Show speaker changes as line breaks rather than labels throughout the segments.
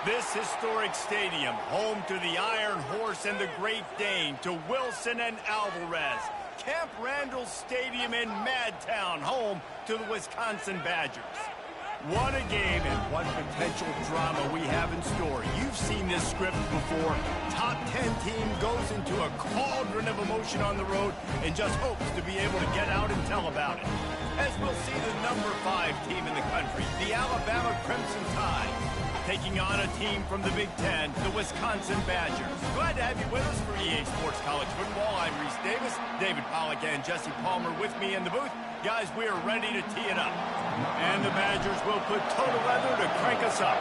This historic stadium, home to the Iron Horse and the Great Dane, to Wilson and Alvarez. Camp Randall Stadium in Madtown, home to the Wisconsin Badgers. What a game and what potential drama we have in store. You've seen this script before. Top 10 team goes into a cauldron of emotion on the road and just hopes to be able to get out and tell about it. As we'll see the number 5 team in the country, the Alabama Crimson Tide, taking on a team from the Big Ten, the Wisconsin Badgers. Glad to have you with us for EA Sports College Football. I'm Reese Davis, David Pollack and Jesse Palmer with me in the booth. Guys, we are ready to tee it up. And the Badgers will put toe to leather to crank us up.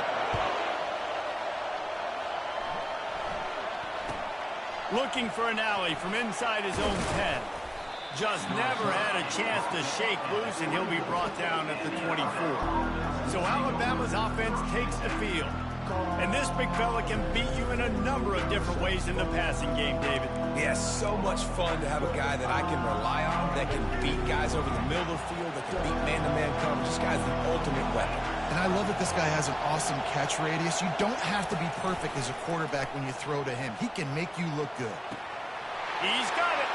Looking for an alley from inside his own 10. Just never had a chance to shake loose, and he'll be brought down at the 24. So Alabama's offense takes the field. And this big fella can beat you in a number of different ways in the passing game, David.
Yeah, so much fun to have a guy that I can rely on, that can beat guys over the middle of the field, that can beat man-to-man coverage. This guy's the ultimate weapon.
And I love that this guy has an awesome catch radius. You don't have to be perfect as a quarterback when you throw to him. He can make you look good.
He's got it.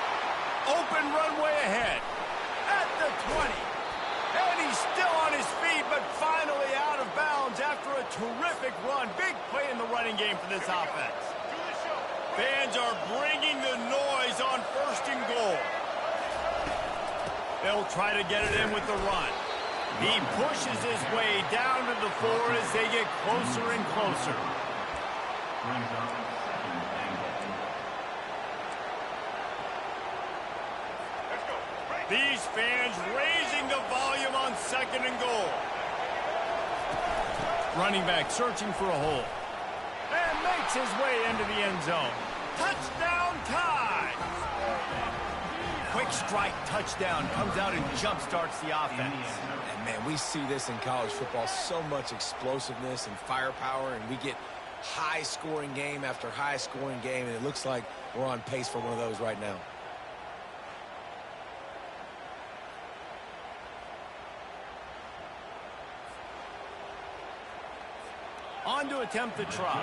Open runway ahead at the 20. And he's still on his feet, but finally out of bounds after a terrific run. Big play in the running game for this offense. Fans are bringing the noise on 1st and goal. They'll try to get it in with the run. He pushes his way down to the 4 as they get closer and closer. These fans raising the volume on 2nd and goal. Running back searching for a hole. And makes his way into the end zone. Touchdown Tide! Quick strike touchdown comes out and jump-starts the offense.
And man, we see this in college football, so much explosiveness and firepower, and we get high-scoring game after high-scoring game, and it looks like we're on pace for one of those right now.
On to attempt the try.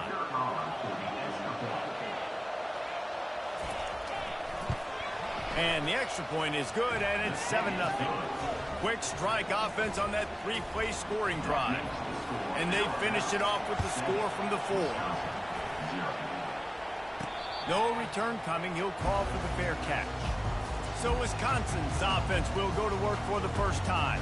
And the extra point is good, and it's 7-0. Quick strike offense on that 3-play scoring drive. And they finished it off with the score from the 4. No return coming. He'll call for the fair catch. So Wisconsin's offense will go to work for the first time.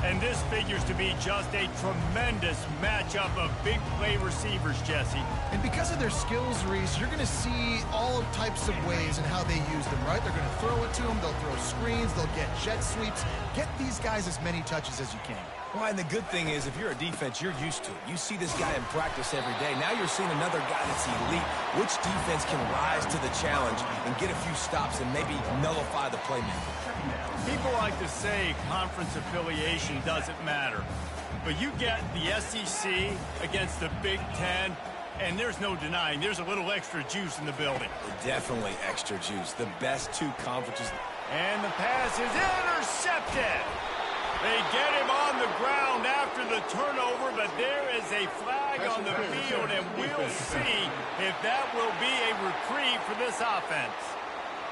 And this figures to be just a tremendous matchup of big play receivers, Jesse.
And because of their skills, Reese, you're going to see all types of ways and how they use them, right? They're going to throw it to them, they'll throw screens, they'll get jet sweeps. Get these guys as many touches as you can.
Well, and the good thing is, if you're a defense, you're used to it. You see this guy in practice every day. Now you're seeing another guy that's elite. Which defense can rise to the challenge and get a few stops and maybe nullify the playmaker?
People like to say conference affiliation doesn't matter. But you get the SEC against the Big Ten, and there's no denying there's a little extra juice in the building.
Definitely extra juice. The best 2 conferences.
And the pass is intercepted. They get him on the ground after the turnover, but there is a flag on the field, and we'll see if that will be a reprieve for this offense.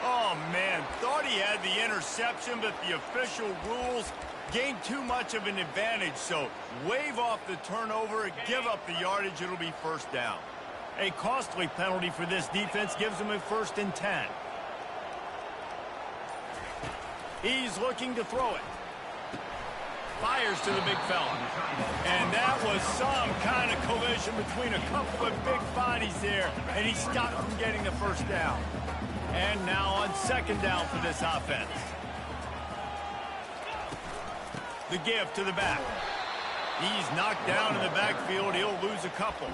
Oh, man, thought he had the interception, but the official rules gained too much of an advantage, so wave off the turnover, give up the yardage, it'll be 1st down. A costly penalty for this defense gives them a 1st and 10. He's looking to throw it. Fires to the big fella. And that was some kind of collision between a couple of big bodies there, and he stopped from getting the 1st down. And now on 2nd down for this offense. The give to the back. He's knocked down in the backfield. He'll lose a couple.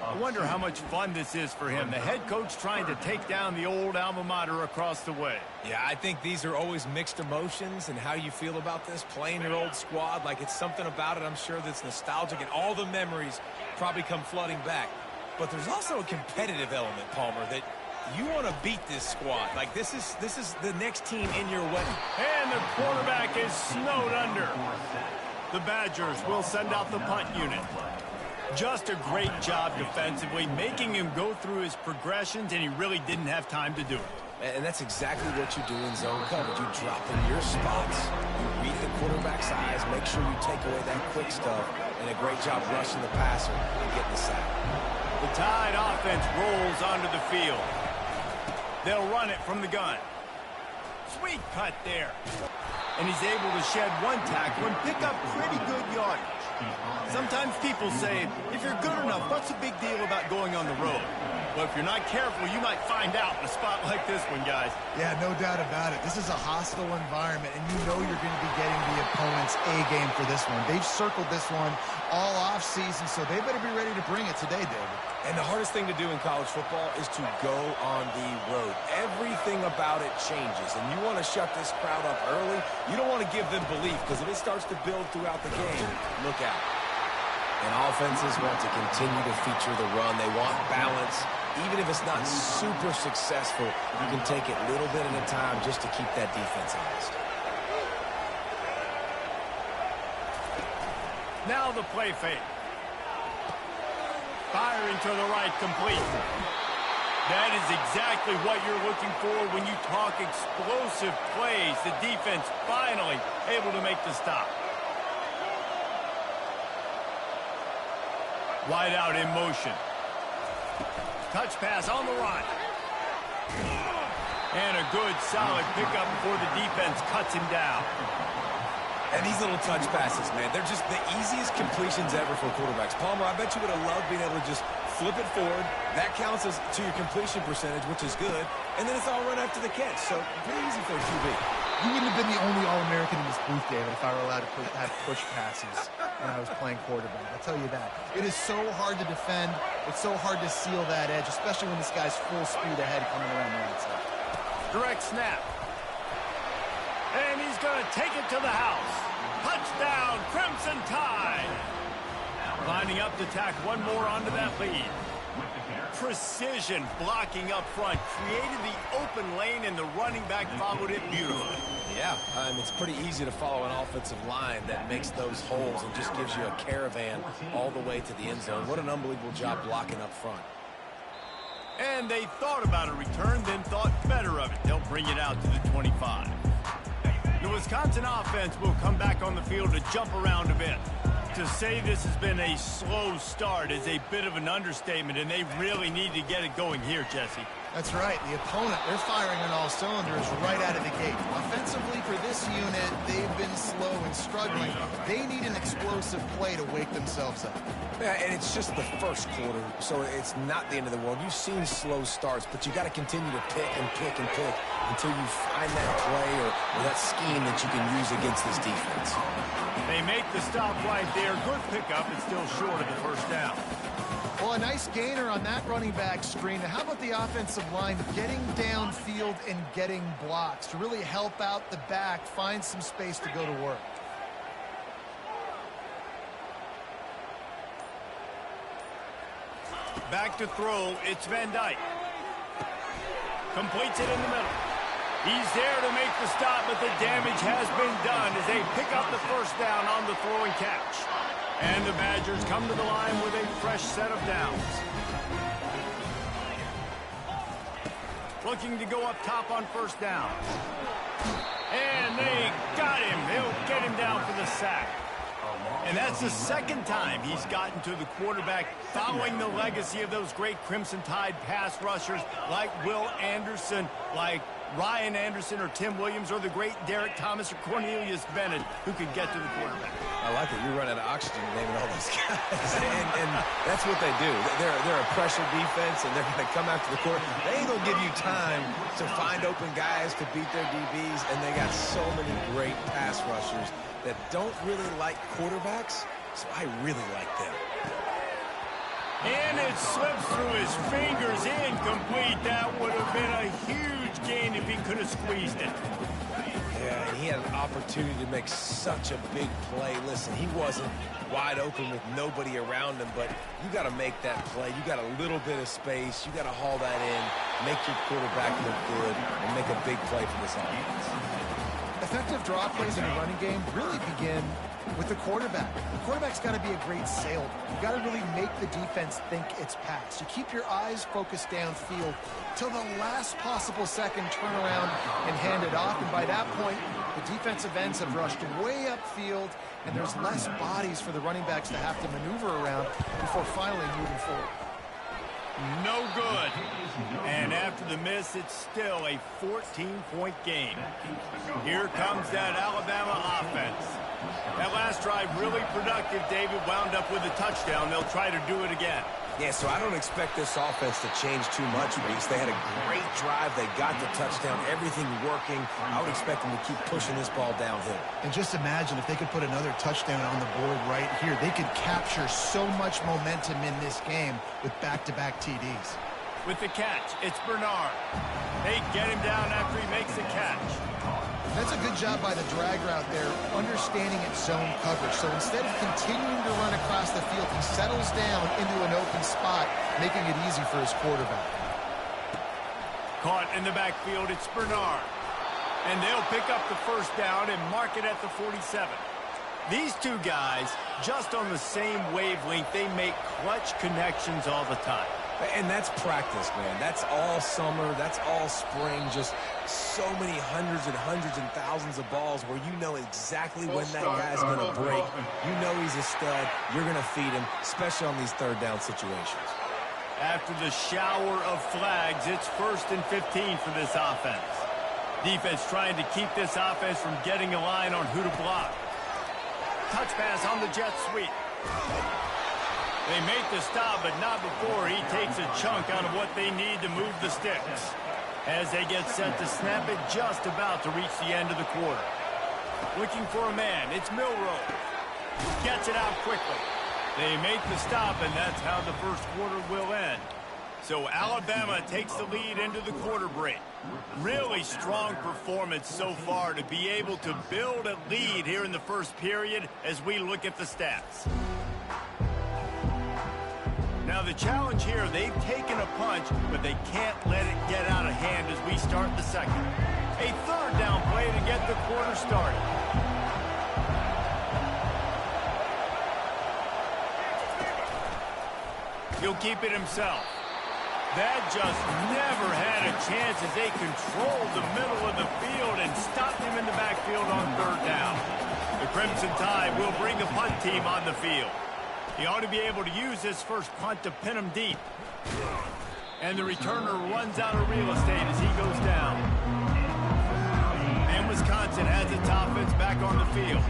I wonder how much fun this is for him. The head coach trying to take down the old alma mater across the way.
Yeah, I think these are always mixed emotions, and how you feel about this, playing your old squad. Like, it's something about it, I'm sure, that's nostalgic, and all the memories probably come flooding back. But there's also a competitive element, Palmer, that you want to beat this squad. Like, this is the next team in your way.
And the quarterback is snowed under. The Badgers will send out the punt unit. Just a great job defensively, making him go through his progressions, and he really didn't have time to do it.
And that's exactly what you do in zone coverage. You drop in your spots, you read the quarterback's eyes, make sure you take away that quick stuff, and a great job rushing the passer and getting the sack.
The Tide offense rolls onto the field. They'll run it from the gun. Sweet cut there. And he's able to shed one tackle and pick up pretty good yardage. Sometimes people say, if you're good enough, what's the big deal about going on the road? But if you're not careful, you might find out in a spot like this one, guys.
Yeah, no doubt about it. This is a hostile environment, and you know you're going to be getting the opponent's A-game for this one. They've circled this one all off-season, so they better be ready to bring it today, David.
And the hardest thing to do in college football is to go on the road. Everything about it changes, and you want to shut this crowd up early. You don't want to give them belief, because if it starts to build throughout the game, look out. And offenses want to continue to feature the run. They want balance. Even if it's not super successful, you can take it little bit at a time just to keep that defense honest.
Now the play fake. Firing to the right, complete. That is exactly what you're looking for when you talk explosive plays. The defense finally able to make the stop. Wide out in motion. Touch pass on the run. And a good, solid pickup before the defense cuts him down.
And these little touch passes, man, they're just the easiest completions ever for quarterbacks. Palmer, I bet you would have loved being able to just flip it forward. That counts as to your completion percentage, which is good. And then it's all run after the catch. So pretty easy for a QB.
You wouldn't have been the only All-American in this booth, David, if I were allowed to have push passes when I was playing quarterback. I'll tell you that. It is so hard to defend. It's so hard to seal that edge, especially when this guy's full speed ahead coming around the outside.
Direct snap. And he's going to take it to the house. Touchdown, Crimson Tide. Lining up to tack one more onto that lead. Precision blocking up front. Created the open lane, and the running back followed it beautifully.
Yeah, it's pretty easy to follow an offensive line that makes those holes and just gives you a caravan all the way to the end zone. What an unbelievable job blocking up front.
And they thought about a return, then thought better of it. They'll bring it out to the 25. The Wisconsin offense will come back on the field to jump around a bit. To say this has been a slow start is a bit of an understatement, and they really need to get it going here, Jesse.
That's right. The opponent, they're firing on all cylinders right out of the gate. Offensively for this unit, they've been slow and struggling. They need an explosive play to wake themselves up.
Yeah, and it's just the first quarter, so it's not the end of the world. You've seen slow starts, but you got to continue to pick and pick and pick until you find that play or that scheme that you can use against this defense.
They make the stop right there. Good pickup. It's still short of the first down.
Well, a nice gainer on that running back screen. Now, how about the offensive line getting downfield and getting blocks to really help out the back, find some space to go to work?
Back to throw. It's Van Dyke. Completes it in the middle. He's there to make the stop, but the damage has been done as they pick up the first down on the throw and catch. And the Badgers come to the line with a fresh set of downs. Looking to go up top on first down. And they got him. They'll get him down for the sack. And that's the second time he's gotten to the quarterback following the legacy of those great Crimson Tide pass rushers like Will Anderson, like Ryan Anderson or Tim Williams, or the great Derek Thomas or Cornelius Bennett, who could get to the quarterback.
I like it. You run out of oxygen naming all those guys. and that's what they do. They're a pressure defense, and they're going to come after the court. They ain't going to give you time to find open guys to beat their DBs, and they got so many great pass rushers that don't really like quarterbacks, so I really like them.
And it slips through his fingers, incomplete. That would have been a huge gain if he could have squeezed it.
Yeah, and he had an opportunity to make such a big play. Listen, he wasn't wide open with nobody around him, but you got to make that play. You got a little bit of space. You got to haul that in, make your quarterback look good, and make a big play for this offense.
Effective draw plays in the running game really begin with the quarterback. The quarterback's got to be a great salesman. You've got to really make the defense think it's pass. You keep your eyes focused downfield till the last possible second, turn around and hand it off. And by that point, the defensive ends have rushed way upfield, and there's less bodies for the running backs to have to maneuver around before finally moving forward.
No good. And after the miss, it's still a 14-point game. Here comes that Alabama offense. That last drive really productive. David wound up with a touchdown. They'll try to do it again.
Yeah, so I don't expect this offense to change too much, Reese. They had a great drive. They got the touchdown. Everything working. I would expect them to keep pushing this ball downhill.
And just imagine if they could put another touchdown on the board right here. They could capture so much momentum in this game with back-to-back TDs.
With the catch, it's Bernard. They get him down after he makes the catch.
That's a good job by the drag route there, understanding its zone coverage. So instead of continuing to run across the field, he settles down into an open spot, making it easy for his quarterback.
Caught in the backfield, it's Bernard. And they'll pick up the first down and mark it at the 47. These two guys, just on the same wavelength, they make clutch connections all the time.
And that's practice, man. That's all summer. That's all spring. Just so many hundreds and thousands of balls where you know exactly when that guy's going to break. You know he's a stud. You're going to feed him, especially on these third down situations.
After the shower of flags, it's 1st and 15 for this offense. Defense trying to keep this offense from getting a line on who to block. Touch pass on the jet sweep. They make the stop, but not before he takes a chunk out of what they need to move the sticks. As they get set to snap it, just about to reach the end of the quarter. Looking for a man, it's Milroe. Gets it out quickly. They make the stop, and that's how the first quarter will end. So Alabama takes the lead into the quarter break. Really strong performance so far to be able to build a lead here in the first period as we look at the stats. Now the challenge here, they've taken a punch, but they can't let it get out of hand as we start the second. A third down play to get the quarter started. He'll keep it himself. That just never had a chance as they controlled the middle of the field and stopped him in the backfield on third down. The Crimson Tide will bring the punt team on the field. He ought to be able to use this first punt to pin him deep. And the returner runs out of real estate as he goes down. And Wisconsin has its offense back on the field.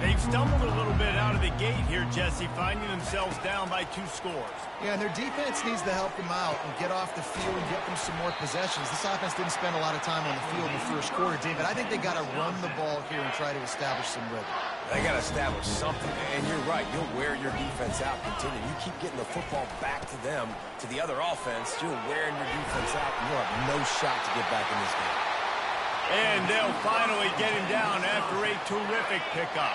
They've stumbled a little bit out of the gate here, Jesse, finding themselves down by 2 scores.
Yeah, and their defense needs to help them out and get off the field and get them some more possessions. This offense didn't spend a lot of time on the field in the first quarter, David. I think they got to run the ball here and try to establish some rhythm.
They got to establish something, and you're right. You'll wear your defense out. Continue. You keep getting the football back to them, to the other offense. You're wearing your defense out, and you'll have no shot to get back in this game.
And they'll finally get him down after a terrific pickup.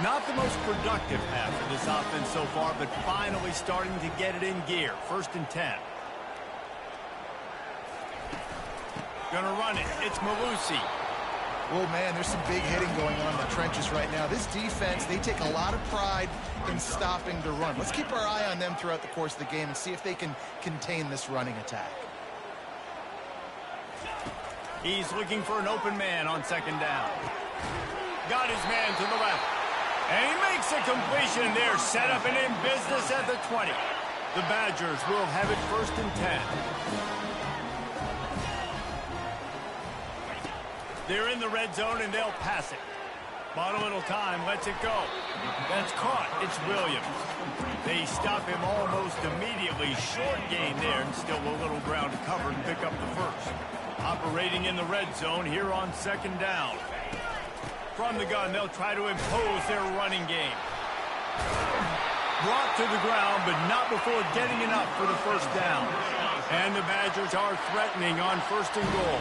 Not the most productive half of this offense so far, but finally starting to get it in gear. 1st and 10. Gonna run it. It's Malusi.
Oh, man, there's some big hitting going on in the trenches right now. This defense, they take a lot of pride in stopping the run. Let's keep our eye on them throughout the course of the game and see if they can contain this running attack.
He's looking for an open man on 2nd down. Got his man to the left. And he makes a completion there, set up and in business at the 20. The Badgers will have it 1st and 10. They're in the red zone and they'll pass it. Bought a little time, lets it go. That's caught, it's Williams. They stop him almost immediately. Short gain there and still a little ground to cover and pick up the first. Operating in the red zone here on 2nd down. From the gun, they'll try to impose their running game. Brought to the ground, but not before getting enough for the first down. And the Badgers are threatening on 1st and goal.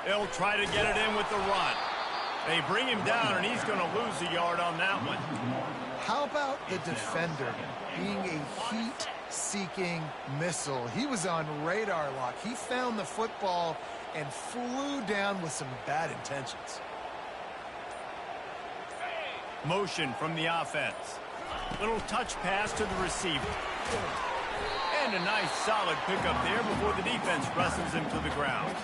They'll try to get it in with the run. They bring him down, and he's going to lose a yard on that one.
How about the defender being a heat heat-seeking missile. He was on radar lock. He found the football and flew down with some bad intentions.
Motion from the offense. Little touch pass to the receiver. And a nice solid pickup there before the defense wrestles him to the ground.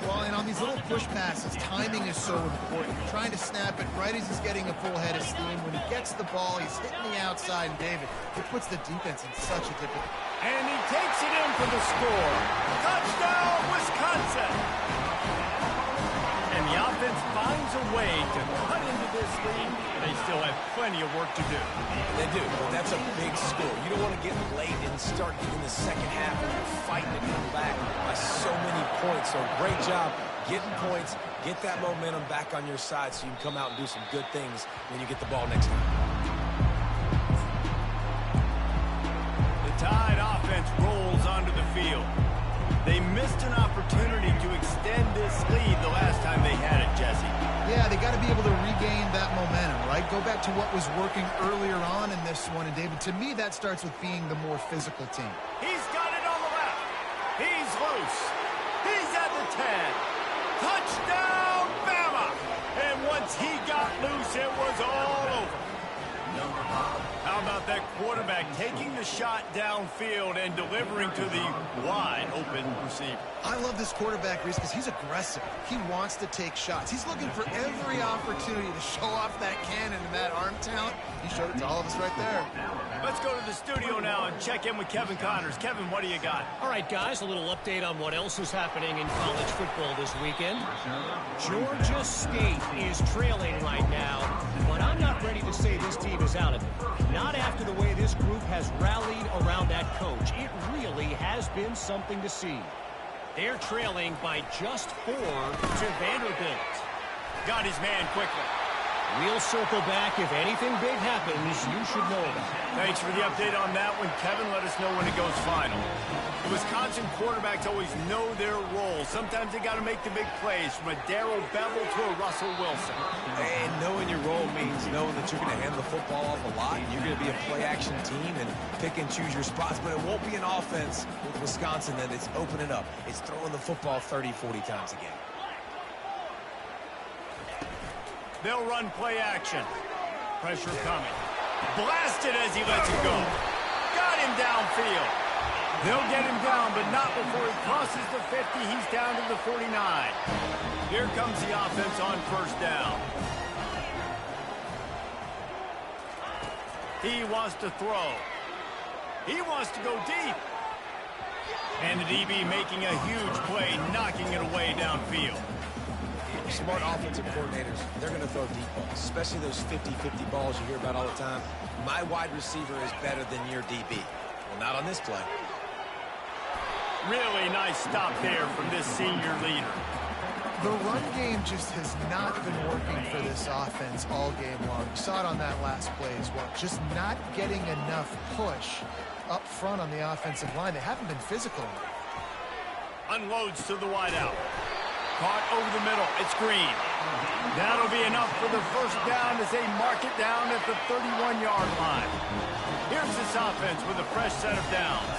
Well, and on these little push passes, timing is so important. You're trying to snap it right as he's getting a full head of steam. When he gets the ball, he's hitting the outside, and David, it puts the defense in such a difficult...
And he takes it in for the score. Touchdown, Wisconsin! And the offense finds a way to cut into this lead. They still have plenty of work to do.
They do, but that's a big score. You don't want to get late and start in the second half when you're fighting to come back by so many points. So great job getting points, get that momentum back on your side so you can come out and do some good things when you get the ball next time.
The Tide offense rolls onto the field. They missed an opportunity to extend this lead the last time they had it, Jesse.
Yeah, they got to be able to regain that momentum, right? Go back to what was working earlier on in this one. And, David, to me, that starts with being the more physical team.
He's got it on the left. He's loose. He's at the 10. Touchdown, Bama! And once he got loose, it was all over. How about that quarterback taking the shot downfield and delivering to the wide-open receiver?
I love this quarterback, Reese, because he's aggressive. He wants to take shots. He's looking for every opportunity to show off that cannon and that arm talent. He showed it to all of us right there.
Let's go to the studio now and check in with Kevin Connors. Kevin, what do you got?
All right, guys, a little update on what else is happening in college football this weekend. Georgia State is trailing right now, but I'm not ready to say this team is out of it. Not after the way this group has rallied around that coach. It really has been something to see. They're trailing by just 4 to Vanderbilt.
Got his man quickly.
We'll circle back. If anything big happens, you should know about it.
Thanks for the update on that one, Kevin. Let us know when it goes final. The Wisconsin quarterbacks always know their role. Sometimes they got to make the big plays, from a Darrell Bevel to a Russell Wilson.
And knowing your role means knowing that you're going to hand the football off a lot, and you're going to be a play-action team and pick and choose your spots. But it won't be an offense with Wisconsin that it's opening up. It's throwing the football 30, 40 times a game.
They'll run play action. Pressure coming. Blasted as he lets it go. Got him downfield. They'll get him down, but not before he crosses the 50. He's down to the 49. Here comes the offense on first down. He wants to throw. He wants to go deep. And the DB making a huge play, knocking it away downfield.
Smart offensive coordinators, they're going to throw deep balls, especially those 50-50 balls you hear about all the time. My wide receiver is better than your DB. Well, not on this play.
Really nice stop there from this senior leader.
The run game just has not been working for this offense all game long. You saw it on that last play as well. Just not getting enough push up front on the offensive line. They haven't been physical.
Unloads to the wideout. Caught over the middle. It's Green. That'll be enough for the first down as they mark it down at the 31-yard line. Here's this offense with a fresh set of downs.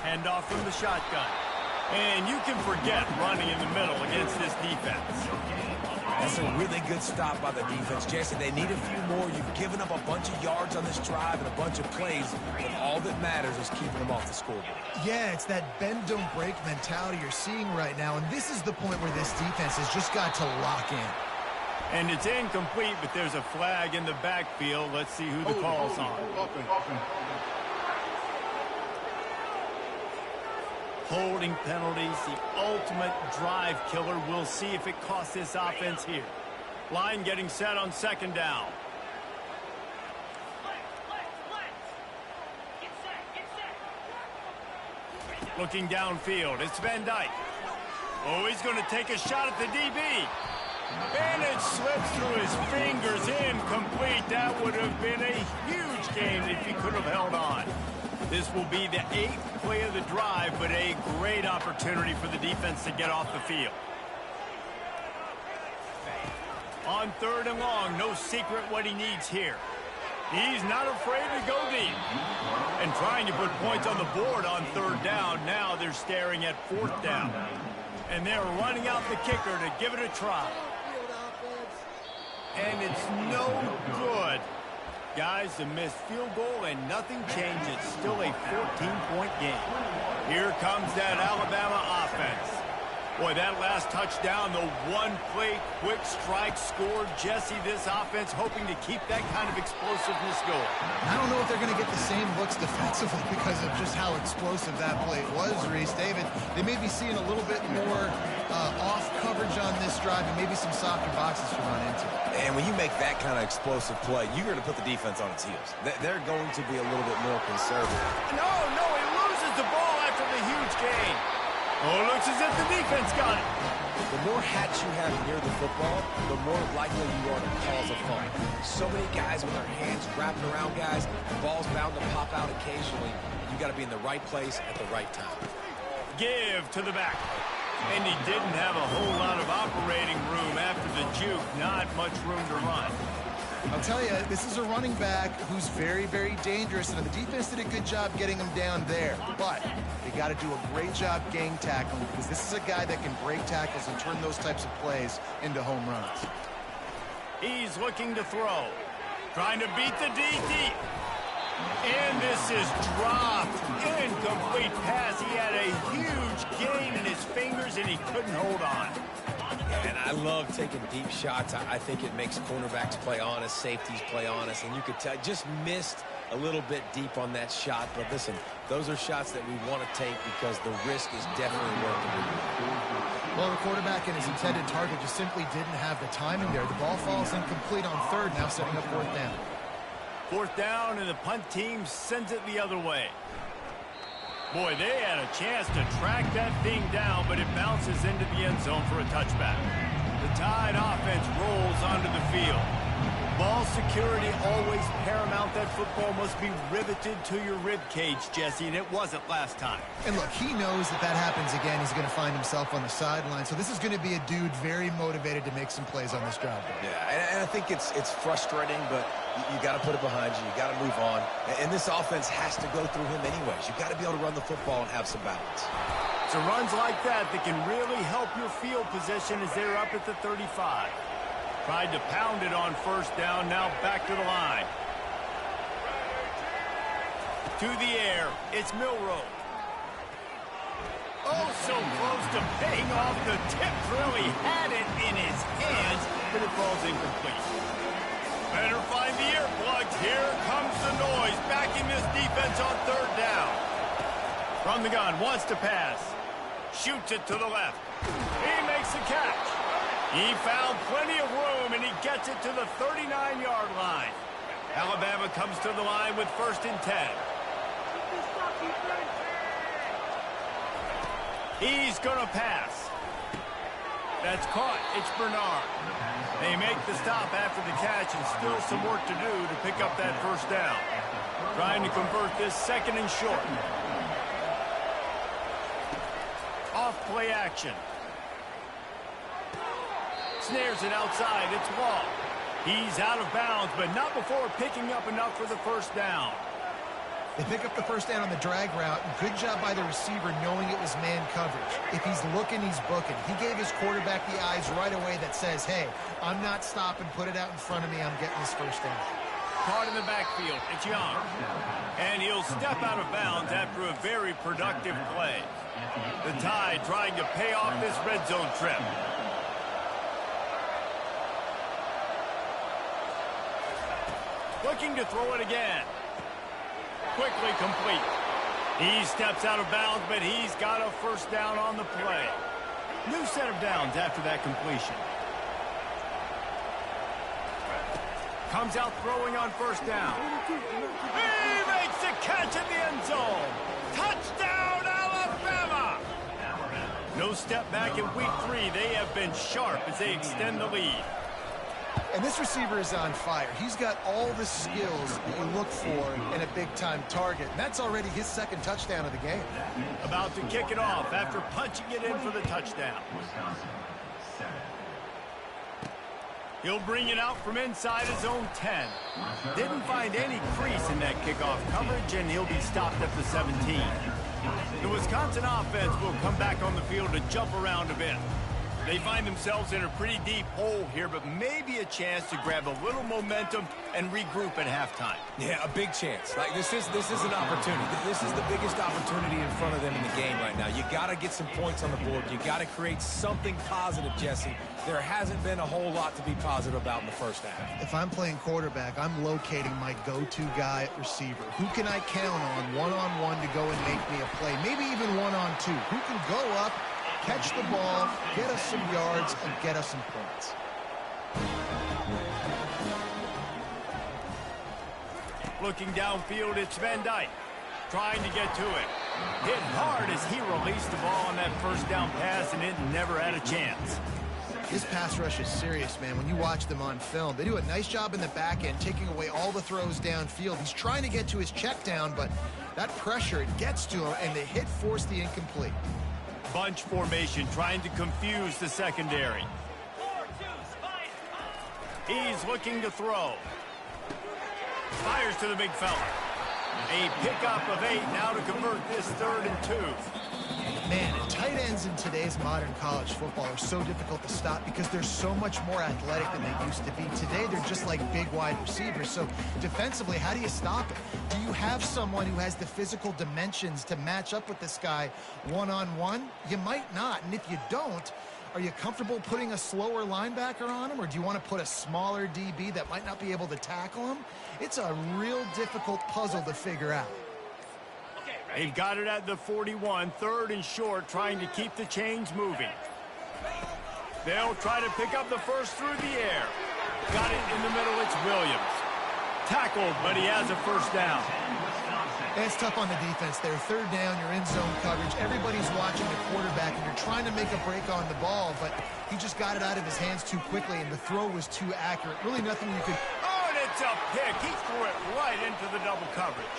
Handoff from the shotgun. And you can forget running in the middle against this defense.
That's a really good stop by the defense, Jesse. They need a few more. You've given up a bunch of yards on this drive and a bunch of plays, but all that matters is keeping them off the scoreboard.
Yeah, it's that bend, don't break mentality you're seeing right now, and this is the point where this defense has just got to lock in.
And it's incomplete, but there's a flag in the backfield. Let's see who the call's on. Holding penalties, the ultimate drive killer. We'll see if it costs this offense here. Line getting set on second down. Looking downfield, it's Van Dyke. Oh, he's going to take a shot at the DB. And it slips through his fingers, incomplete. That would have been a huge game if he could have held on. This will be the 8th play of the drive, but a great opportunity for the defense to get off the field. On third and long, no secret what he needs here. He's not afraid to go deep. And trying to put points on the board on third down. Now they're staring at fourth down. And they're running out the kicker to give it a try. And it's no good. Guys, a missed field goal and nothing changes. Still a 14-point game. Here comes that Alabama offense. Boy, that last touchdown, the one-play quick strike scored. Jesse, this offense hoping to keep that kind of explosiveness going.
I don't know if they're going to get the same looks defensively because of just how explosive that play was, Reese. David, they may be seeing a little bit more off coverage on this drive and maybe some softer boxes to run into.
And when you make that kind of explosive play, you're going to put the defense on its heels. They're going to be a little bit more conservative.
No, he loses the ball after the huge gain. Oh, looks as if the defense got it.
The more hats you have near the football, the more likely you are to cause a fumble. So many guys with their hands wrapping around guys, the ball's bound to pop out occasionally. You got to be in the right place at the right time.
Give to the back. And he didn't have a whole lot of operating room after the juke. Not much room to run.
I'll tell you, this is a running back who's very, very dangerous, and the defense did a good job getting him down there. But they got to do a great job gang tackling because this is a guy that can break tackles and turn those types of plays into home runs.
He's looking to throw. Trying to beat the D deep. And this is dropped. Incomplete pass. He had a huge gain in his fingers, and he couldn't hold on.
And I love taking deep shots. I think it makes cornerbacks play honest, safeties play honest, and you could tell just missed a little bit deep on that shot. But listen, those are shots that we want to take because the risk is definitely worth it.
Well, the quarterback and his intended target just simply didn't have the timing there. The ball falls incomplete on third, now setting up fourth down.
Fourth down, and the punt team sends it the other way. Boy, they had a chance to track that thing down, but it bounces into the end zone for a touchback. The Tide offense rolls onto the field. Ball security always paramount. That football must be riveted to your rib cage, Jesse, and it wasn't last time.
And look, he knows that happens again. He's going to find himself on the sideline. So this is going to be a dude very motivated to make some plays on this drive.
Yeah, and I think it's frustrating, but you got to put it behind you. You got to move on. And this offense has to go through him anyways. You got to be able to run the football and have some balance.
So runs like that can really help your field position as they're up at the 35. Tried to pound it on first down, now back to the line. To the air, it's Milroe. Oh, so close to paying off the tip drill. He had it in his hands, but it falls incomplete. Better find the earplugs. Here comes the noise. Backing this defense on third down. From the gun, wants to pass. Shoots it to the left. He makes the catch. He found plenty of room, and he gets it to the 39-yard line. Alabama comes to the line with 1st and 10. He's going to pass. That's caught. It's Bernard. They make the stop after the catch, and still some work to do to pick up that first down. Trying to convert this 2nd and short. Off play action. Snares it outside. It's Wall. He's out of bounds, but not before picking up enough for the first down.
They pick up the first down on the drag route. Good job by the receiver knowing it was man coverage. If he's looking, he's booking. He gave his quarterback the eyes right away that says, hey, I'm not stopping. Put it out in front of me. I'm getting this first down.
Caught in the backfield. It's Young. And he'll step out of bounds after a very productive play. The Tide trying to pay off this red zone trip. Looking to throw it again. Quickly complete. He steps out of bounds, but he's got a first down on the play. New set of downs after that completion. Comes out throwing on first down. He makes the catch in the end zone. Touchdown, Alabama! No step back in week 3. They have been sharp as they extend the lead.
And this receiver is on fire. He's got all the skills that you look for in a big-time target. And that's already his 2nd touchdown of the game.
About to kick it off after punching it in for the touchdown. He'll bring it out from inside his own 10. Didn't find any crease in that kickoff coverage, and he'll be stopped at the 17. The Wisconsin offense will come back on the field to jump around a bit. They find themselves in a pretty deep hole here, but maybe a chance to grab a little momentum and regroup at halftime.
Yeah, a big chance. Like this is an opportunity. This is the biggest opportunity in front of them in the game right now. You got to get some points on the board. You got to create something positive, Jesse. There hasn't been a whole lot to be positive about in the first half.
If I'm playing quarterback, I'm locating my go-to guy at receiver. Who can I count on one-on-one to go and make me a play? Maybe even one-on-two. Who can go up, catch the ball, get us some yards, and get us some points.
Looking downfield, it's Van Dyke trying to get to it. Hit hard as he released the ball on that first down pass, and it never had a chance.
This pass rush is serious, man. When you watch them on film, they do a nice job in the back end, taking away all the throws downfield. He's trying to get to his check down, but that pressure, it gets to him, and the hit forced the incomplete.
Bunch formation trying to confuse the secondary. He's looking to throw. Fires to the big fella. A pickup of 8 now to convert this 3rd and 2.
Man, and tight ends in today's modern college football are so difficult to stop because they're so much more athletic than they used to be. Today, they're just like big wide receivers. So defensively, how do you stop it? Do you have someone who has the physical dimensions to match up with this guy one-on-one? You might not. And if you don't, are you comfortable putting a slower linebacker on him, or do you want to put a smaller DB that might not be able to tackle him? It's a real difficult puzzle to figure out.
They've got it at the 41, 3rd and short, trying to keep the chains moving. They'll try to pick up the first through the air. Got it in the middle, it's Williams. Tackled, but he has a first down.
It's tough on the defense there. 3rd down, you're in zone coverage. Everybody's watching the quarterback, and you're trying to make a break on the ball, but he just got it out of his hands too quickly, and the throw was too accurate. Really nothing you could...
Oh, and it's a pick. He threw it right into the double coverage.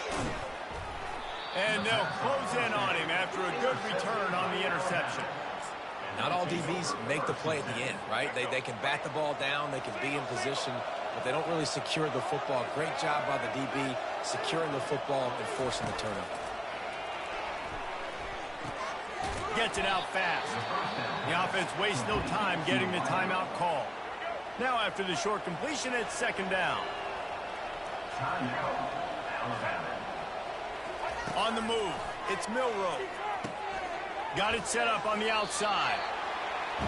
And they'll close in on him after a good return on the interception.
Not all DBs make the play at the end, right? They can bat the ball down, they can be in position, but they don't really secure the football. Great job by the DB securing the football and forcing the turnover.
Gets it out fast. The offense wastes no time getting the timeout call. Now after the short completion, it's 2nd down. On the move, it's Milroe. Got it set up on the outside.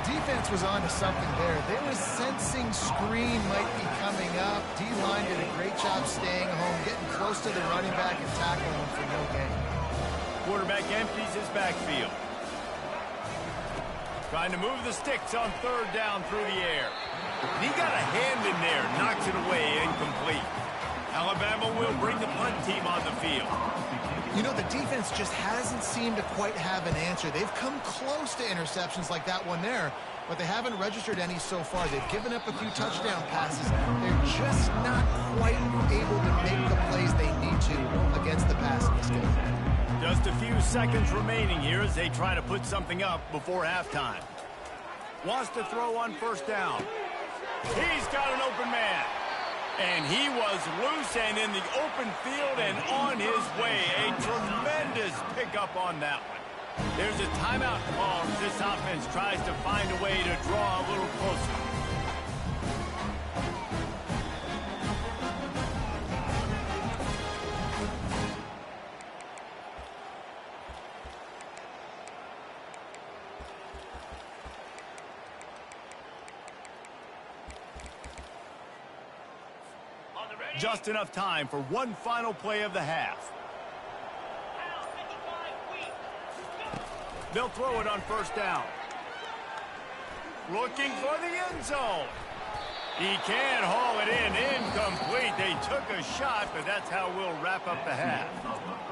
Defense was on to something there. They were sensing screen might be coming up. D-line did a great job staying home, getting close to the running back and tackling him for no gain.
Quarterback empties his backfield. Trying to move the sticks on 3rd down through the air. He got a hand in there, knocks it away, incomplete. Alabama will bring the punt team on the field.
You know, the defense just hasn't seemed to quite have an answer. They've come close to interceptions like that one there, but they haven't registered any so far. They've given up a few touchdown passes. They're just not quite able to make the plays they need to against the pass in this game.
Just a few seconds remaining here as they try to put something up before halftime. Wants to throw on 1st down. He's got an open man. And he was loose and in the open field and on his way. A tremendous pickup on that one. There's a timeout call as this offense tries to find a way to draw a little closer. Just enough time for one final play of the half. They'll throw it on 1st down. Looking for the end zone. He can haul it in. Incomplete. They took a shot, but that's how we'll wrap up the half.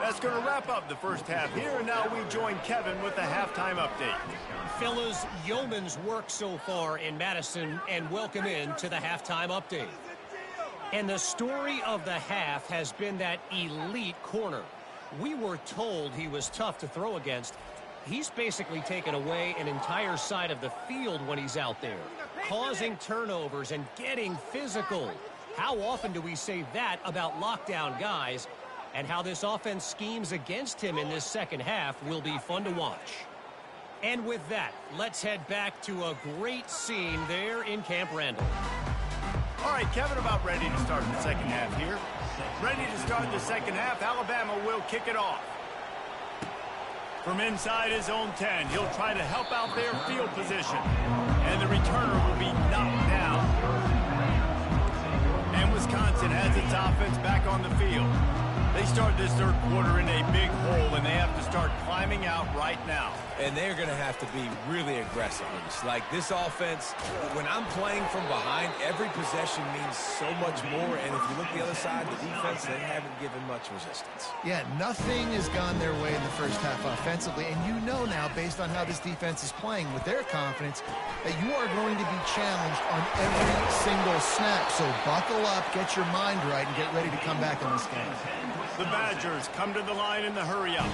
That's going to wrap up the first half here, and now we join Kevin with the halftime update.
Fellas, yeoman's work so far in Madison, and welcome in to the halftime update. And the story of the half has been that elite corner. We were told he was tough to throw against. He's basically taken away an entire side of the field when he's out there. causing turnovers and getting physical. How often do we say that about lockdown guys? And how this offense schemes against him in this second half will be fun to watch. And with that, let's head back to a great scene there in Camp Randall.
All right, Kevin, about ready to start the second half here. Ready to start the second half. Alabama will kick it off. From inside his own 10, he'll try to help out their field position. And the returner will be knocked down. And Wisconsin has its offense back on the field. They start this third quarter in a big hole, and they have to start climbing out right now.
And they're going to have to be really aggressive. It's like this offense, when I'm playing from behind, every possession means so much more. And if you look the other side, the defense, they haven't given much resistance.
Yeah, nothing has gone their way in the first half offensively. And you know now, based on how this defense is playing with their confidence, that you are going to be challenged on every single snap. So buckle up, get your mind right, and get ready to come back in this game.
The Badgers come to the line in the hurry-up.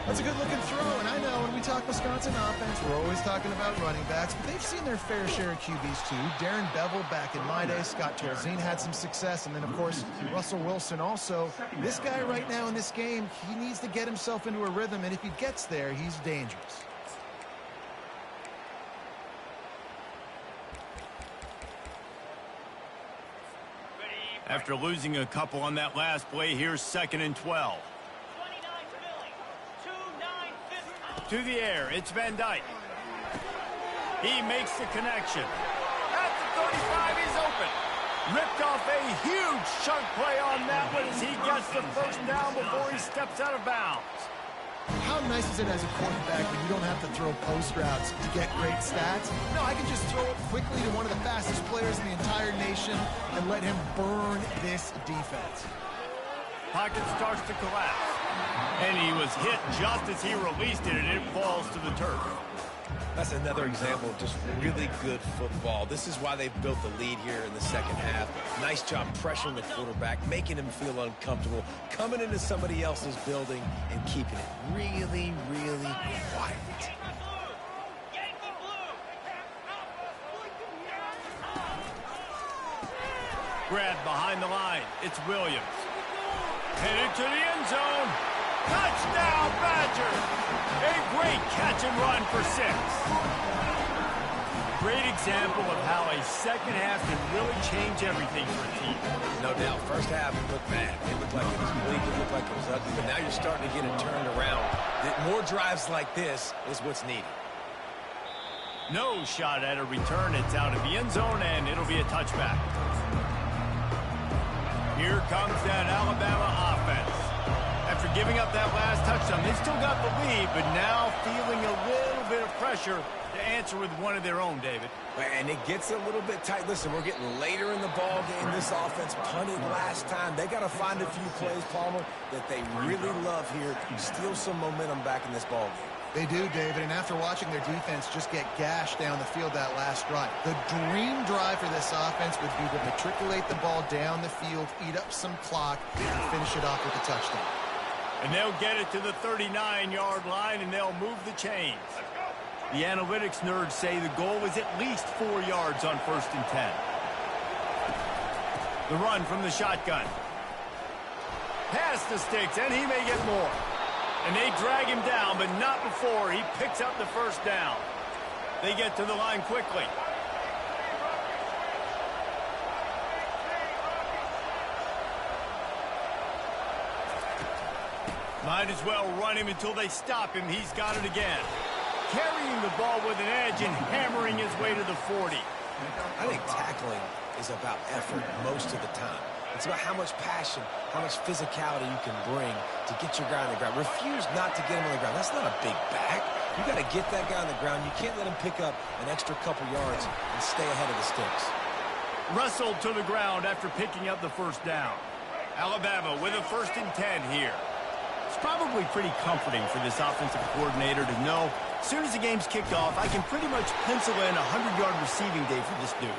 That's a good-looking throw, and I know when we talk Wisconsin offense, we're always talking about running backs, but they've seen their fair share of QBs too. Darren Bevel back in my day, Scott Tolzien had some success, and then, of course, Russell Wilson also. This guy right now in this game, he needs to get himself into a rhythm, and if he gets there, he's dangerous.
After losing a couple on that last play, here's 2nd and 12. To the air, it's Van Dyke. He makes the connection. At the 35, he's open. Ripped off a huge chunk play on that one as he gets the first down before he steps out of bounds.
How nice is it as a quarterback when you don't have to throw post routes to get great stats? No, I can just throw it quickly to one of the fastest players in the entire nation and let him burn this defense.
Pocket starts to collapse. And he was hit just as he released it, and it falls to the turf.
That's another example of just really good football. This is why they've built the lead here in the second half. Nice job pressuring the quarterback, making him feel uncomfortable, coming into somebody else's building and keeping it really, really quiet.
Grabbed behind the line. It's Williams. Headed to the end zone. Touchdown, Badgers! A great catch and run for 6. Great example of how a second half can really change everything for a team.
No doubt. First half, it looked bad. It looked like it was bleak. It looked like it was ugly. But now you're starting to get it turned around. More drives like this is what's needed.
No shot at a return. It's out of the end zone, and it'll be a touchback. Here comes that Alabama offense. After giving up that last touchdown, they still got the lead, but now feeling a little bit of pressure to answer with one of their own, David.
And it gets a little bit tight. Listen, we're getting later in the ball game. This offense punted last time. They got to find a few plays, Palmer, that they really love here. Steal some momentum back in this ball game.
They do, David, and after watching their defense just get gashed down the field that last drive, the dream drive for this offense would be to matriculate the ball down the field, eat up some clock, and finish it off with a touchdown.
And they'll get it to the 39-yard line, and they'll move the chains. The analytics nerds say the goal is at least 4 yards on 1st and 10. The run from the shotgun. Past the sticks, and he may get more. And they drag him down, but not before he picks up the first down. They get to the line quickly. Might as well run him until they stop him. He's got it again. Carrying the ball with an edge and hammering his way to the 40.
I think tackling is about effort most of the time. It's about how much passion, how much physicality you can bring to get your guy on the ground. Refuse not to get him on the ground. That's not a big back. You got to get that guy on the ground. You can't let him pick up an extra couple yards and stay ahead of the sticks.
Wrestled to the ground after picking up the first down. Alabama with a 1st and 10 here. It's probably pretty comforting for this offensive coordinator to know as soon as the game's kicked off, I can pretty much pencil in a 100-yard receiving day for this dude.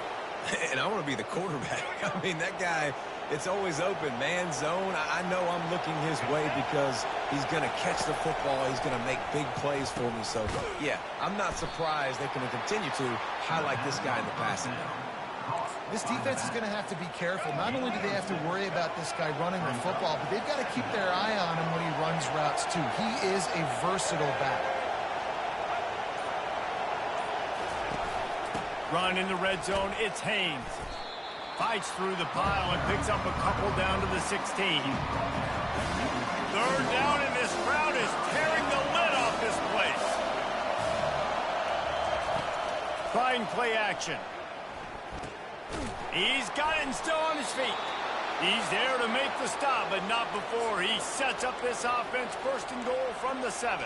And I want to be the quarterback. I mean, that guy, it's always open. Man zone, I know I'm looking his way because he's going to catch the football. He's going to make big plays for me. So, yeah, I'm not surprised they can continue to highlight this guy in the passing game.
This defense is going to have to be careful. Not only do they have to worry about this guy running the football, but they've got to keep their eye on him when he runs routes, too. He is a versatile back.
Run in the red zone, it's Haynes. Fights through the pile and picks up a couple down to the 16. Third down, and this crowd is tearing the lid off this place. Trying play action. He's got it and still on his feet. He's there to make the stop, but not before he sets up this offense. First and goal from the 7.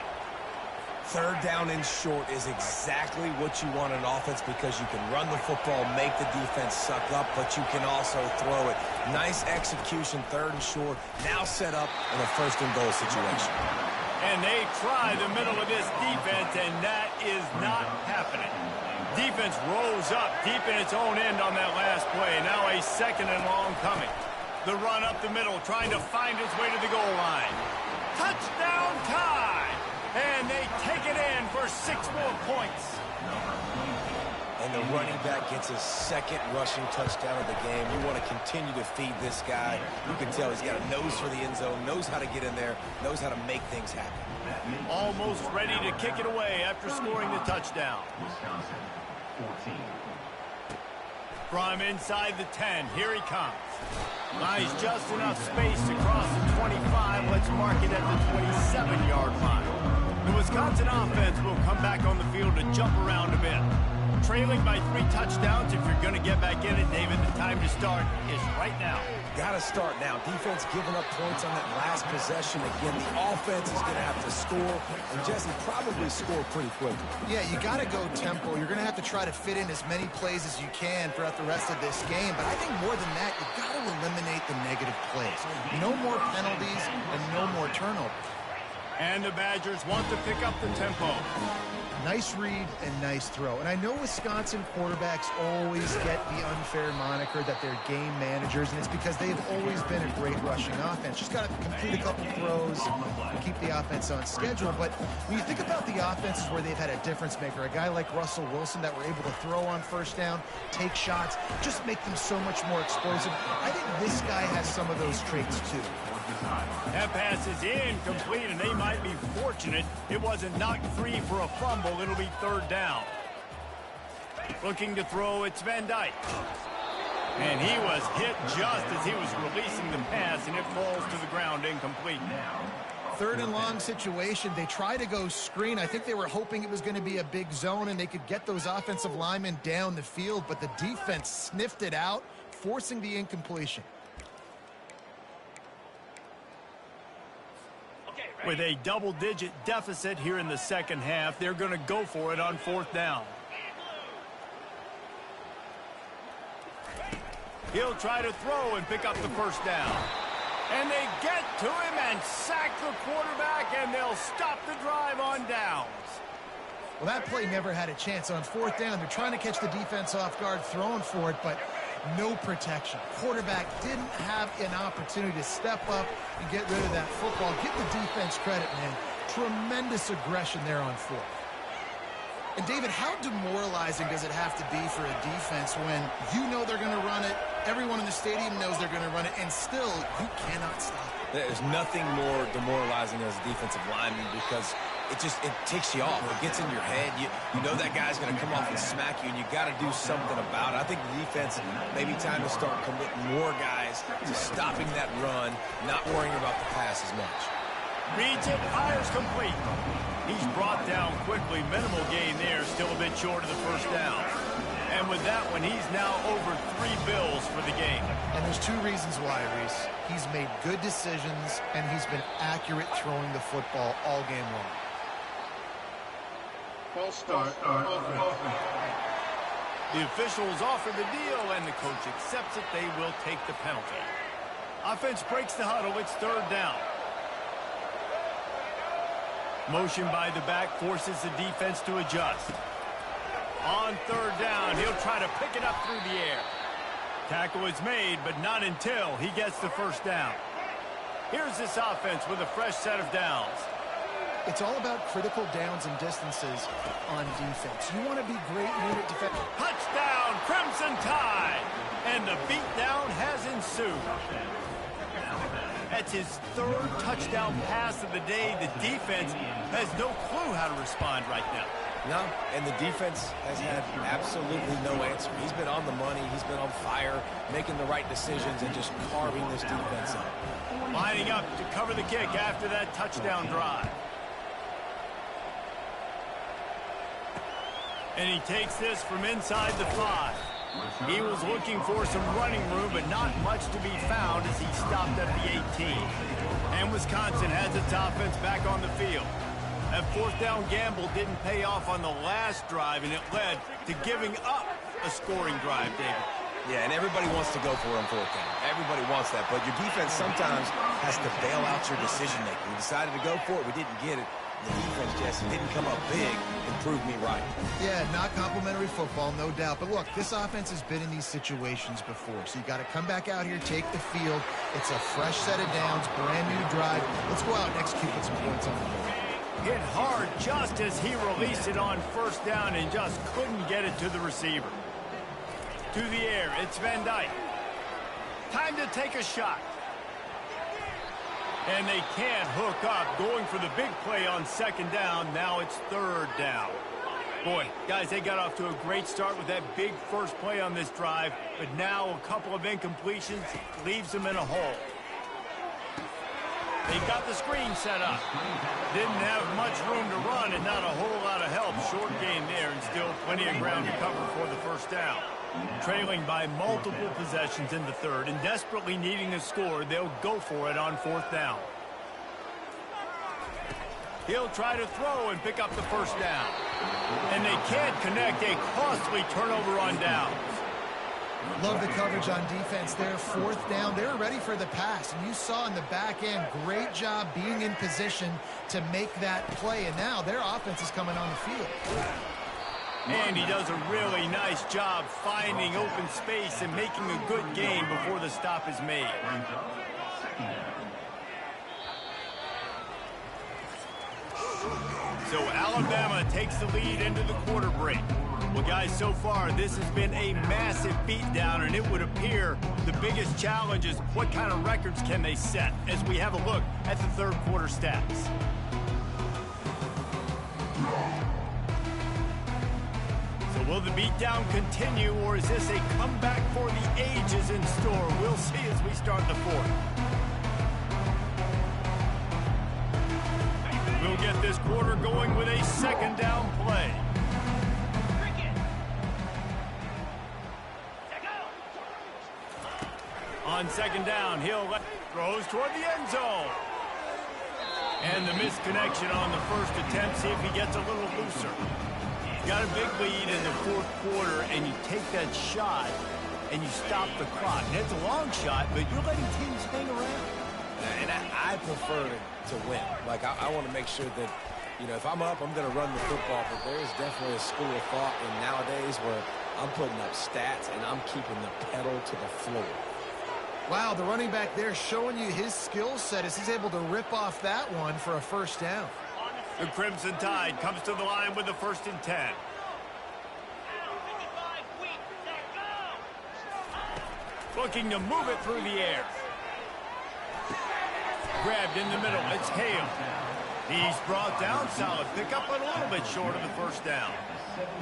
Third down and short is exactly what you want in offense because you can run the football, make the defense suck up, but you can also throw it. Nice execution, third and short, now set up in a first and goal situation.
And they try the middle of this defense, and that is not happening. Defense rose up deep in its own end on that last play. Now a second and long coming. The run up the middle, trying to find its way to the goal line. Touchdown tie! And they take it in for 6 more points.
And the running back gets his second rushing touchdown of the game. You want to continue to feed this guy. You can tell he's got a nose for the end zone, knows how to get in there, knows how to make things happen.
Almost ready to kick it away after scoring the touchdown. From inside the 10, here he comes. Nice, just enough space to cross the 25. Let's mark it at the 27-yard line. The Wisconsin offense will come back on the field to jump around a bit. Trailing by 3 touchdowns. If you're going to get back in it, David, the time to start is right now.
Got to start now. Defense giving up points on that last possession. Again, the offense is going to have to score, and Jesse probably score pretty quickly.
Yeah, you got to go tempo. You're going to have to try to fit in as many plays as you can throughout the rest of this game. But I think more than that, you've got to eliminate the negative plays. No more penalties and no more turnovers.
And the Badgers want to pick up the tempo.
Nice read and nice throw. And I know Wisconsin quarterbacks always get the unfair moniker that they're game managers, and it's because they've always been a great rushing offense. Just got to complete a couple throws and keep the offense on schedule. But when you think about the offenses where they've had a difference maker, a guy like Russell Wilson that were able to throw on first down, take shots, just make them so much more explosive. I think this guy has some of those traits too.
That pass is incomplete, and they might be fortunate it wasn't knocked free for a fumble. It'll be third down. Looking to throw, it's Van Dyke. And he was hit just as he was releasing the pass, and it falls to the ground incomplete.
Third and long situation. They try to go screen. I think they were hoping it was going to be a big zone and they could get those offensive linemen down the field, but the defense sniffed it out, forcing the incompletion.
With a double-digit deficit here in the second half, they're going to go for it on fourth down. He'll try to throw and pick up the first down. And they get to him and sack the quarterback, and they'll stop the drive on downs.
Well, that play never had a chance. On fourth down, they're trying to catch the defense off guard, throwing for it, but no protection. Quarterback didn't have an opportunity to step up and get rid of that football. Give the defense credit, man. Tremendous aggression there on fourth. And, David, how demoralizing does it have to be for a defense when you know they're going to run it, everyone in the stadium knows they're going to run it, and still you cannot stop it?
There's nothing more demoralizing as a defensive lineman because it takes you off. It gets in your head. You know that guy's going to come off and smack you, and you got to do something about it. I think the defense maybe time to start committing more guys to stopping that run, not worrying about the pass as much.
Reads it, fires complete. He's brought down quickly. Minimal gain there, still a bit short of the first down. And with that one, he's now over 3 bills for the game.
And there's 2 reasons why, Reese. He's made good decisions, and he's been accurate throwing the football all game long.
False start.
The officials offer the deal, and the coach accepts it. They will take the penalty. Offense breaks the huddle. It's third down. Motion by the back forces the defense to adjust. On third down, he'll try to pick it up through the air. Tackle is made, but not until he gets the first down. Here's this offense with a fresh set of downs.
It's all about critical downs and distances on defense. You want to be great unit defense.
Touchdown, Crimson Tide! And the beatdown has ensued. That's his third touchdown pass of the day. The defense has no clue how to respond right now.
No, and the defense has had absolutely no answer. He's been on the money. He's been on fire, making the right decisions and just carving this defense up.
Lining up to cover the kick after that touchdown drive. And he takes this from inside the 5. He was looking for some running room, but not much to be found as he stopped at the 18. And Wisconsin has its offense back on the field. That fourth down gamble didn't pay off on the last drive, and it led to giving up a scoring drive, David.
Yeah, and everybody wants to go for it on fourth down. Everybody wants that, but your defense sometimes has to bail out your decision-making. We decided to go for it. We didn't get it. The defense just didn't come up big and prove me right.
Yeah, not complimentary football, no doubt. But look, this offense has been in these situations before. So you got to come back out here, take the field. It's a fresh set of downs, brand new drive. Let's go out and execute with some points on the board.
Hit hard just as he released it on first down and just couldn't get it to the receiver. To the air, it's Van Dyke. Time to take a shot. And they can't hook up, going for the big play on second down. Now it's third down. Boy, guys, they got off to a great start with that big first play on this drive, but now a couple of incompletions leaves them in a hole. They got the screen set up. Didn't have much room to run and not a whole lot of help. Short gain there and still plenty of ground to cover for the first down. Trailing by multiple possessions in the third and desperately needing a score, they'll go for it on fourth down. He'll try to throw and pick up the first down. And they can't connect, a costly turnover on downs.
Love the coverage on defense there. Fourth down, they were ready for the pass. And you saw in the back end, great job being in position to make that play. And now their offense is coming on the field.
And he does a really nice job finding open space and making a good gain before the stop is made. So Alabama takes the lead into the quarter break. Well, guys, so far this has been a massive beatdown, and it would appear the biggest challenge is what kind of records can they set as we have a look at the third quarter stats. Will the beatdown continue, or is this a comeback for the ages in store? We'll see as we start the fourth. We'll get this quarter going with a second down play. On second down, Hill throws toward the end zone. And the misconnection on the first attempt. See if he gets a little looser. Got a big lead in the fourth quarter, and you take that shot, and you stop the clock. And it's a long shot, but you're letting teams hang around.
And I prefer to win. Like, I want to make sure that, you know, if I'm up, I'm going to run the football. But there is definitely a school of thought in nowadays where I'm putting up stats, and I'm keeping the pedal to the floor.
Wow, the running back there showing you his skill set as he's able to rip off that one for a first down.
The Crimson Tide comes to the line with the 1st and 10. Looking to move it through the air. Grabbed in the middle. It's Hale. He's brought down. Solid pickup, but a little bit short of the first down.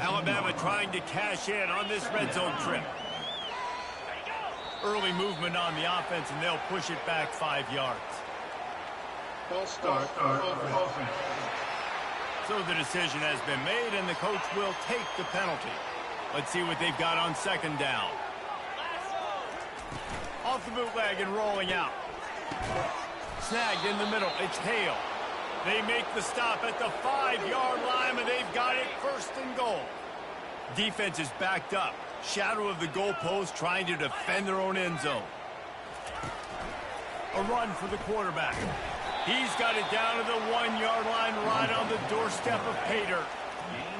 Alabama trying to cash in on this red zone trip. Early movement on the offense, and they'll push it back 5 yards. So the decision has been made, and the coach will take the penalty. Let's see what they've got on second down. Off the bootleg and rolling out. Snagged in the middle. It's Hale. They make the stop at the 5-yard line, and they've got it 1st and goal. Defense is backed up. Shadow of the goalpost, trying to defend their own end zone. A run for the quarterback. He's got it down to the 1-yard line, right on the doorstep of Pater.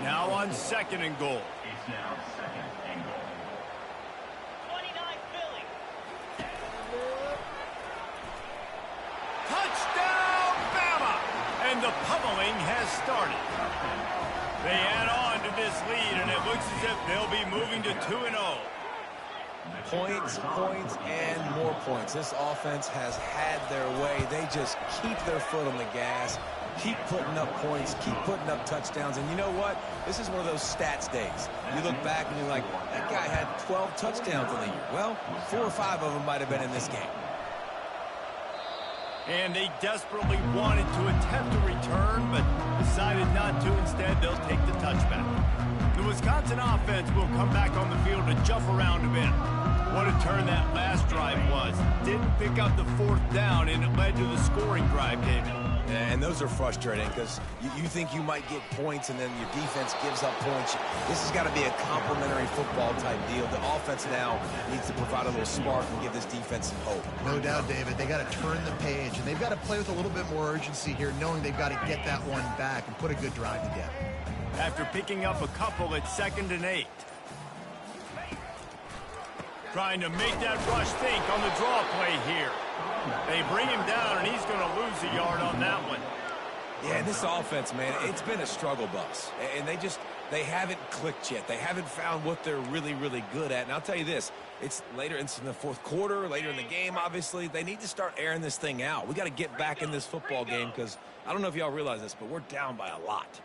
Now on 2nd and goal. Touchdown, Bama! And the pummeling has started. They add on to this lead, and it looks as if they'll be moving to 2-0.
Points, points, and more points. This offense has had their way. They just keep their foot on the gas, keep putting up points, keep putting up touchdowns. And you know what? This is one of those stats days. You look back and you're like, that guy had 12 touchdowns in the year. Well, 4 or 5 of them might have been in this game.
And they desperately wanted to attempt a return, but decided not to. Instead, they'll take the touchback. The Wisconsin offense will come back on the field to jump around a bit. What a turn that last drive was. Didn't pick up the 4th down, and it led to the scoring drive, David.
And those are frustrating because you think you might get points and then your defense gives up points. This has got to be a complementary football type deal. The offense now needs to provide a little spark and give this defense some hope.
No doubt, David. They got to turn the page, and they've got to play with a little bit more urgency here, knowing they've got to get that one back and put a good drive together.
After picking up a couple at 2nd and 8. Trying to make that rush think on the draw play here. They bring him down, and he's going to lose a yard on that one.
Yeah, this offense, man, it's been a struggle bus. And they haven't clicked yet. They haven't found what they're really, really good at. And I'll tell you this, it's later in the 4th quarter, later in the game, obviously. They need to start airing this thing out. We got to get back in this football game because I don't know if y'all realize this, but we're down by a lot.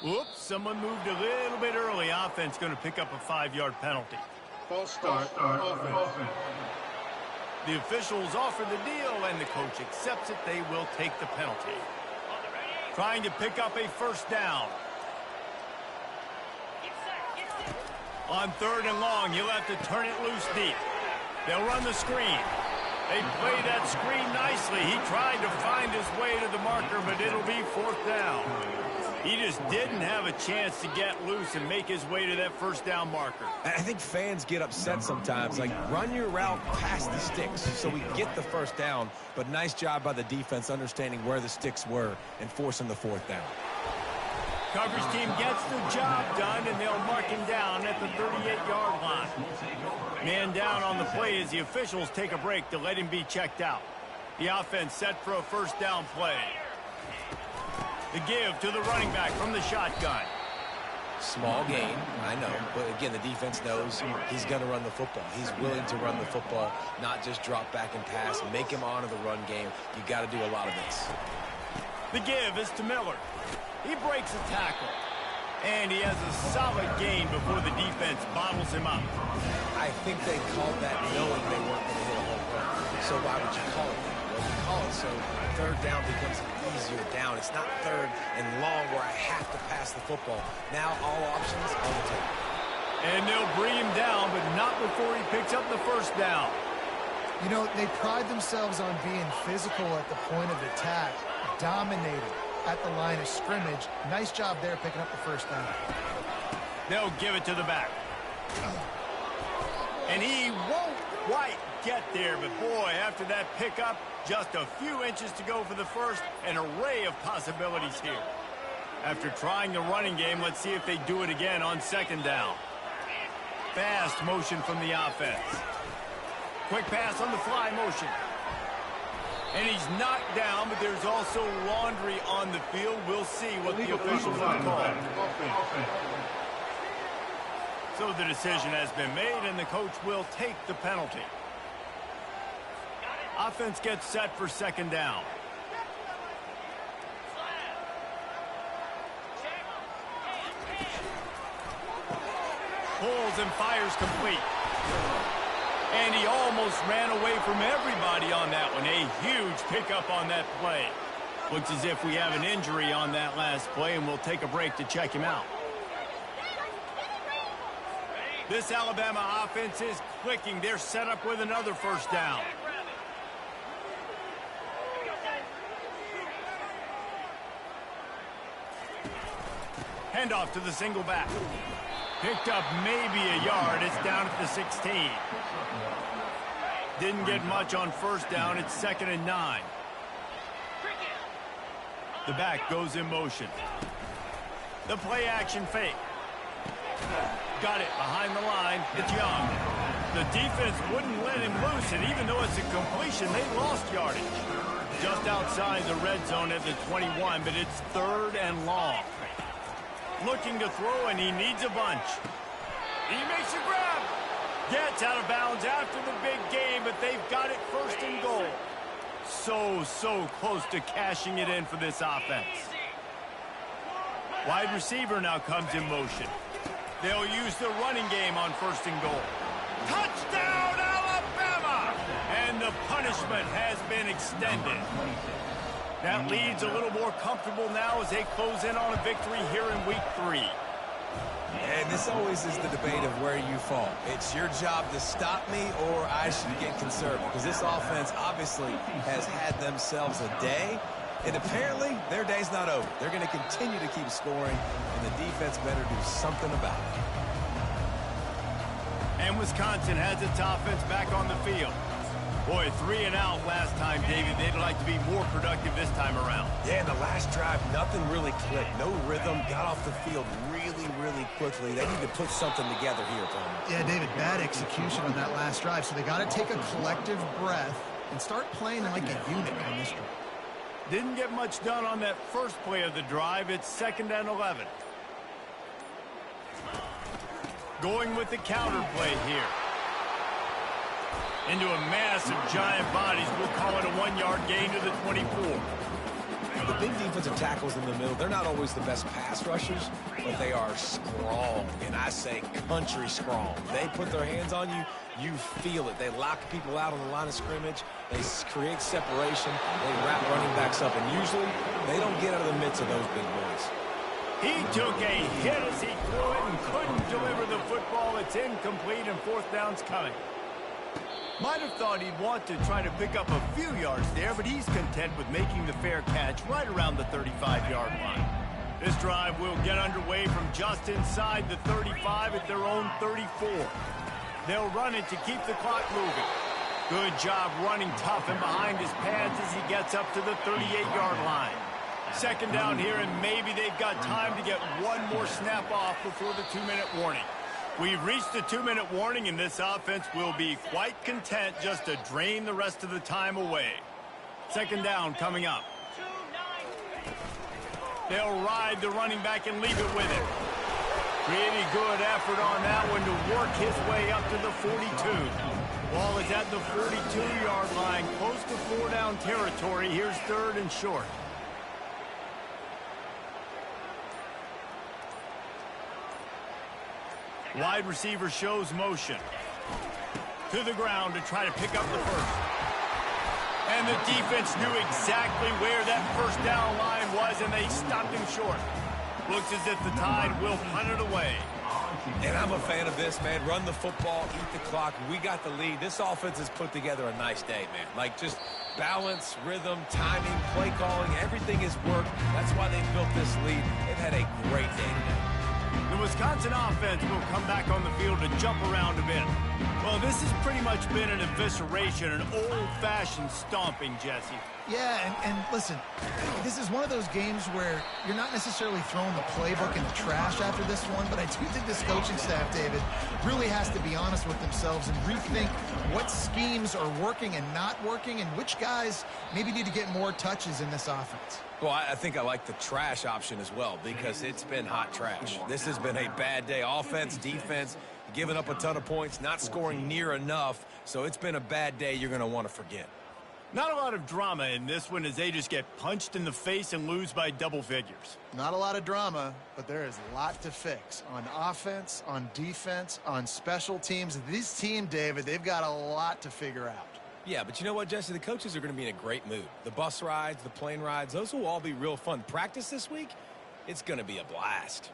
Whoops, someone moved a little bit early. Offense going to pick up a 5-yard penalty.
False start, offense.
The officials offer the deal, and the coach accepts it. They will take the penalty. Trying to pick up a 1st down. On 3rd and long, you'll have to turn it loose deep. They'll run the screen. They play that screen nicely. He tried to find his way to the marker, but it'll be 4th down. He just didn't have a chance to get loose and make his way to that 1st down marker.
I think fans get upset sometimes. Like, run your route past the sticks so we get the 1st down. But nice job by the defense understanding where the sticks were and forcing the 4th down.
Coverage team gets the job done, and they'll mark him down at the 38-yard line. Man down on the play as the officials take a break to let him be checked out. The offense set for a 1st down play. The give to the running back from the shotgun.
Small gain, I know, but again, the defense knows he's going to run the football. He's willing to run the football, not just drop back and pass, make him honor the run game. You got to do a lot of this.
The give is to Miller. He breaks a tackle, and he has a solid gain before the defense bottles him up.
I think they called that knowing they weren't going to hit a home run. So why would you call it that? Well, you call it so 3rd down becomes an easier down. It's not 3rd and long where I have to pass the football. Now all options on the table.
And they'll bring him down, but not before he picks up the 1st down.
You know, they pride themselves on being physical at the point of attack, dominating at the line of scrimmage. Nice job there picking up the 1st down.
They'll give it to the back. And he won't quite get there, but boy, after that pickup, just a few inches to go for the 1st, an array of possibilities here. After trying the running game, let's see if they do it again on 2nd down. Fast motion from the offense. Quick pass on the fly motion. And he's knocked down, but there's also laundry on the field. We'll see what the officials have called. So the decision has been made, and the coach will take the penalty. Offense gets set for 2nd down. Pulls and fires complete. And he almost ran away from everybody on that one. A huge pickup on that play. Looks as if we have an injury on that last play, and we'll take a break to check him out. This Alabama offense is clicking. They're set up with another 1st down. Handoff to the single back. Picked up maybe a yard. It's down at the 16. Didn't get much on 1st down. It's 2nd and 9. The back goes in motion. The play action fake. Got it behind the line. It's Young. The defense wouldn't let him loose, and even though it's a completion, they lost yardage. Just outside the red zone at the 21, but it's 3rd and long. Looking to throw, and he needs a bunch. He makes a grab. Gets out of bounds after the big game, but they've got it 1st and goal. So close to cashing it in for this offense. Wide receiver now comes in motion. They'll use the running game on 1st and goal. Touchdown, Alabama! And the punishment has been extended. That lead's a little more comfortable now as they close in on a victory here in week 3.
And this always is the debate of where you fall. It's your job to stop me, or I should get conservative, because this offense obviously has had themselves a day, and apparently their day's not over. They're going to continue to keep scoring, and the defense better do something about it.
And Wisconsin has its offense back on the field. Boy, 3 and out last time, David. They'd like to be more productive this time around.
Yeah, in the last drive, nothing really clicked. No rhythm. Got off the field really quickly. They need to put something together here, Bama.
Yeah, David, bad execution on that last drive. So they got to take a collective breath and start playing like a unit on this drive.
Didn't get much done on that first play of the drive. It's 2nd and 11. Going with the counter play here. Into a mass of giant bodies. We'll call it a 1-yard gain to the 24.
The big defensive tackles in the middle, they're not always the best pass rushers, but they are strong, and I say country strong. They put their hands on you, you feel it. They lock people out on the line of scrimmage. They create separation. They wrap running backs up, and usually they don't get out of the midst of those big boys.
He took a hit as he threw it and couldn't deliver the football. It's incomplete, and 4th down's coming. Might have thought he'd want to try to pick up a few yards there, but he's content with making the fair catch right around the 35-yard line. This drive will get underway from just inside the 35 at their own 34. They'll run it to keep the clock moving. Good job running tough and behind his pads as he gets up to the 38-yard line. 2nd down here, and maybe they've got time to get one more snap off before the 2-minute warning. We've reached the 2-minute warning, and this offense will be quite content just to drain the rest of the time away. 2nd down coming up. They'll ride the running back and leave it with him. Pretty good effort on that one to work his way up to the 42. Ball is at the 42-yard line, close to 4-down territory. Here's 3rd and short. Wide receiver shows motion. To the ground to try to pick up the first. And the defense knew exactly where that 1st down line was, and they stopped him short. Looks as if the Tide will punt it away.
And I'm a fan of this, man. Run the football, eat the clock. We got the lead. This offense has put together a nice day, man. Like, just balance, rhythm, timing, play calling, everything has worked. That's why they built this lead. They've had a great day today.
The Wisconsin offense will come back on the field to jump around a bit. Well, this has pretty much been an evisceration, an old-fashioned stomping, Jesse.
Yeah, and listen, this is one of those games where you're not necessarily throwing the playbook in the trash after this one, but I do think this coaching staff, David, really has to be honest with themselves and rethink what schemes are working and not working, and which guys maybe need to get more touches in this offense.
Well, I think I like the trash option as well, because it's been hot trash. This has been a bad day. Offense, defense, giving up a ton of points, not scoring near enough. So it's been a bad day you're going to want to forget.
Not a lot of drama in this one as they just get punched in the face and lose by double figures.
Not a lot of drama, but there is a lot to fix on offense, on defense, on special teams. This team, David, they've got a lot to figure out.
Yeah, but you know what, Jesse? The coaches are going to be in a great mood. The bus rides, the plane rides, those will all be real fun. Practice this week, it's going to be a blast.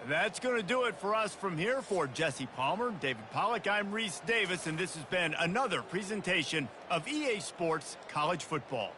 That's going to do it for us from here. For Jesse Palmer, David Pollack, I'm Reese Davis, and this has been another presentation of EA Sports College Football.